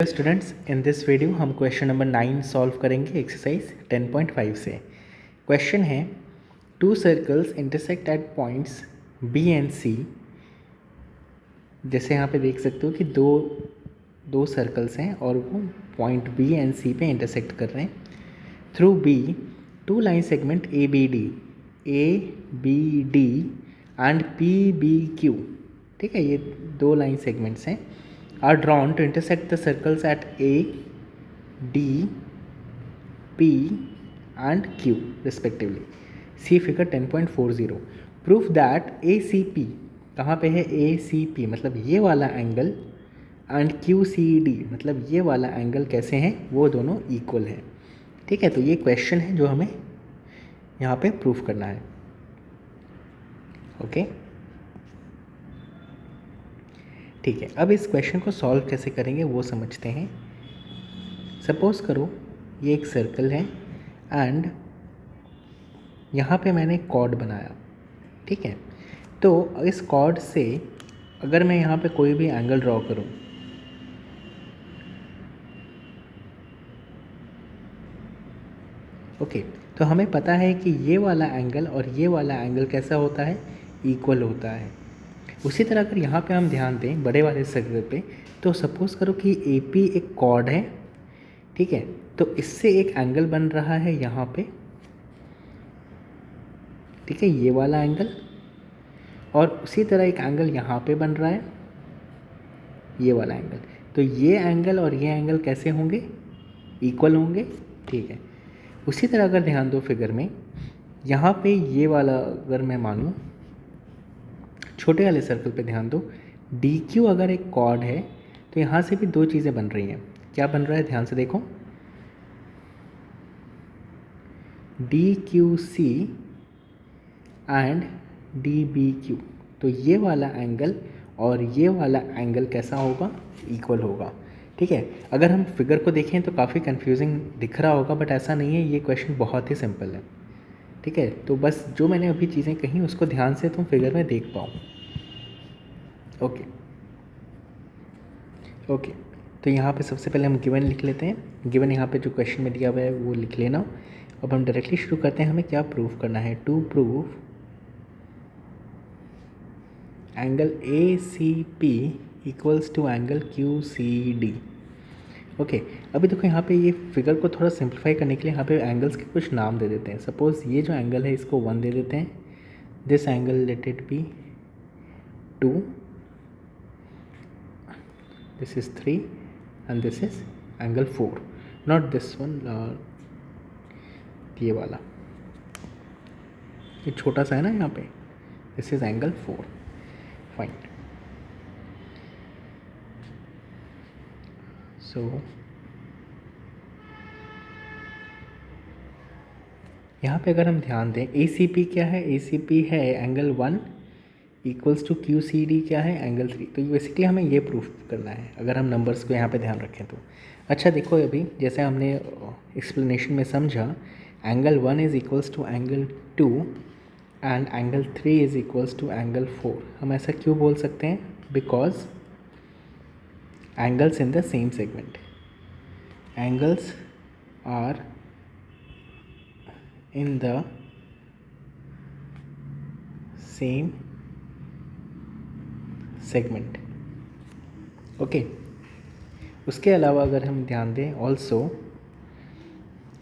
Students, in this video हम question number 9 solve करेंगे exercise 10.5 से। क्वेश्चन है two circles intersect at points B and C. जैसे यहाँ पे देख सकते हो कि दो सर्कल्स हैं और वो पॉइंट बी एंड सी पे इंटरसेक्ट कर रहे हैं। Through B two line segment A B D and P B Q. ठीक है, ये दो लाइन सेगमेंट्स हैं are drawn to intersect the circles at A, D, P and Q respectively. See figure 10.40. Prove that ACP कहाँ पे है? ACP मतलब ये वाला एंगल एंड QCD मतलब ये वाला एंगल कैसे हैं? वो दोनों इक्वल हैं। ठीक है, तो ये क्वेश्चन है जो हमें यहाँ पे प्रूफ करना है। ओके ठीक है, अब इस क्वेश्चन को सॉल्व कैसे करेंगे वो समझते हैं। सपोज़ करो ये एक सर्कल है एंड यहाँ पे मैंने कॉर्ड बनाया। ठीक है, तो इस कॉर्ड से अगर मैं यहाँ पे कोई भी एंगल ड्रॉ करूँ, ओके, तो हमें पता है कि ये वाला एंगल और ये वाला एंगल कैसा होता है? इक्वल होता है। उसी तरह अगर यहाँ पे हम ध्यान दें बड़े वाले सर्कल पे, तो सपोज़ करो कि ए पी एक कॉर्ड है। ठीक है, तो इससे एक एंगल बन रहा है यहाँ पे। ठीक है, ये वाला एंगल, और उसी तरह एक एंगल यहाँ पे बन रहा है, ये वाला एंगल। तो ये एंगल और ये एंगल कैसे होंगे? इक्वल होंगे। ठीक है, उसी तरह अगर ध्यान दो फिगर में, यहाँ पे ये वाला अगर मैं मानूँ, छोटे वाले सर्कल पे ध्यान दो, डी क्यू अगर एक कॉर्ड है तो यहाँ से भी दो चीज़ें बन रही हैं। क्या बन रहा है? ध्यान से देखो, D Q C and D B Q. तो ये वाला एंगल और ये वाला एंगल कैसा होगा? इक्वल होगा। ठीक है, अगर हम फिगर को देखें तो काफ़ी कंफ्यूजिंग दिख रहा होगा, बट ऐसा नहीं है, ये क्वेश्चन बहुत ही सिंपल है। ठीक है, तो बस जो मैंने अभी चीज़ें कही उसको ध्यान से तुम फिगर में देख पाओ। ओके ओके, तो यहाँ पे सबसे पहले हम गिवन लिख लेते हैं। गिवन यहाँ पे जो क्वेश्चन में दिया हुआ है वो लिख लेना। अब हम डायरेक्टली शुरू करते हैं। हमें क्या प्रूफ करना है? To prove angle A C P equals to angle Q C D. Okay, अभी देखो यहाँ पे ये फिगर को थोड़ा सिंप्लीफाई करने के लिए यहाँ पे एंगल्स के कुछ नाम दे देते हैं। सपोज़ ये जो एंगल है इसको 1 दे देते हैं, this angle let it be 2, this is 3 and this is angle 4, not this one, ये वाला, ये छोटा सा है ना यहाँ पे, this is angle 4. Fine. So यहाँ पे अगर हम ध्यान दें, ACP क्या है? ACP है एंगल 1 इक्वल्स टू QCD क्या है? एंगल 3। तो बेसिकली हमें ये प्रूफ करना है अगर हम नंबर्स को यहाँ पे ध्यान रखें तो। अच्छा देखो, अभी जैसे हमने एक्सप्लेनेशन में समझा, angle 1 is equals to angle 2 and angle 3 is equals to angle 4। हम ऐसा क्यों बोल सकते हैं? Because angles in the same segment, angles are in the same segment. Okay, उसके अलावा अगर हम ध्यान दें, also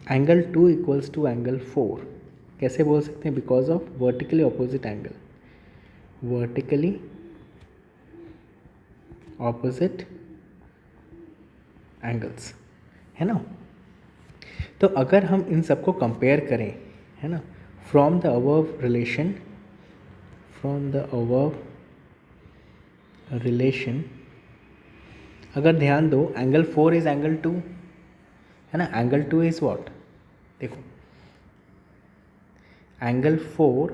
angle 2 equals to angle 4 कैसे बोल सकते हैं? Because of vertically opposite angle, vertically opposite angles, है ना। तो अगर हम इन सबको कंपेयर करें, है ना, फ्रॉम द अबव रिलेशन, अगर ध्यान दो, एंगल 4 इज एंगल 2, है ना। Angle 2 is what? देखो, angle 4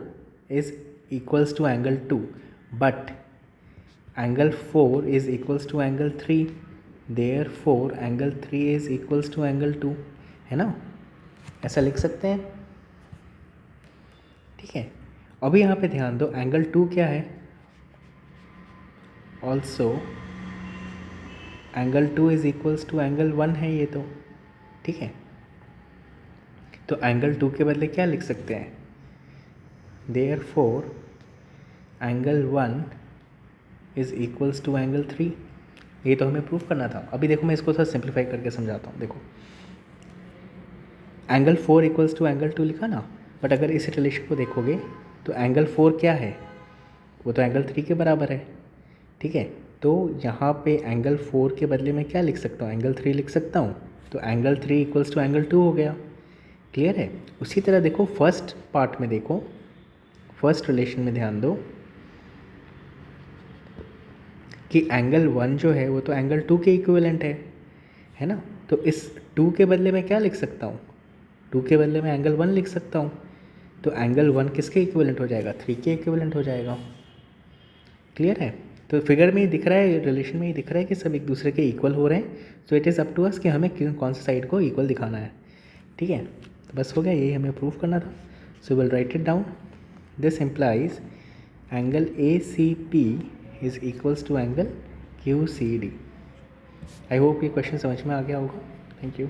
is equals to angle 2, but angle 4 is equals to angle 3, therefore angle 3 is equals to angle 2, है ना। ऐसा लिख सकते हैं। ठीक है, अभी यहाँ पे ध्यान दो, एंगल 2 क्या है? Also angle 2 is equals to angle 1 है ये तो, ठीक है। तो एंगल 2 के बदले क्या लिख सकते हैं, therefore angle 1 is equals to angle 3। ये तो हमें प्रूफ करना था। अभी देखो मैं इसको थोड़ा सिंप्लीफाई करके समझाता हूँ। देखो एंगल 4 इक्वल्स टू एंगल 2 लिखा ना, बट अगर इस रिलेशन को देखोगे तो एंगल 4 क्या है, वो तो एंगल 3 के बराबर है, ठीक है। तो यहाँ पे एंगल 4 के बदले में क्या लिख सकता हूँ, एंगल 3 लिख सकता हूँ। तो एंगल 3 इक्वल्स टू एंगल 2 हो गया। क्लियर है। उसी तरह देखो फर्स्ट पार्ट में, देखो फर्स्ट रिलेशन में ध्यान दो कि एंगल 1 जो है वो तो एंगल 2 के इक्विवेलेंट है ना। तो इस 2 के बदले में क्या लिख सकता हूँ, 2 के बदले में एंगल 1 लिख सकता हूँ। तो एंगल 1 किसके इक्विवेलेंट हो जाएगा, 3 के इक्विवेलेंट हो जाएगा। क्लियर है। तो फिगर में ही दिख रहा है, रिलेशन में ही दिख रहा है कि सब एक दूसरे के इक्वल हो रहे हैं। So it is up to us कि हमें कौन सी साइड को इक्वल दिखाना है, ठीक है। तो बस हो गया, यही हमें प्रूफ करना था। So will write it down. This implies angle A C P is equals to angle Q C D. I hope ये क्वेश्चन समझ में आ गया होगा। Thank you.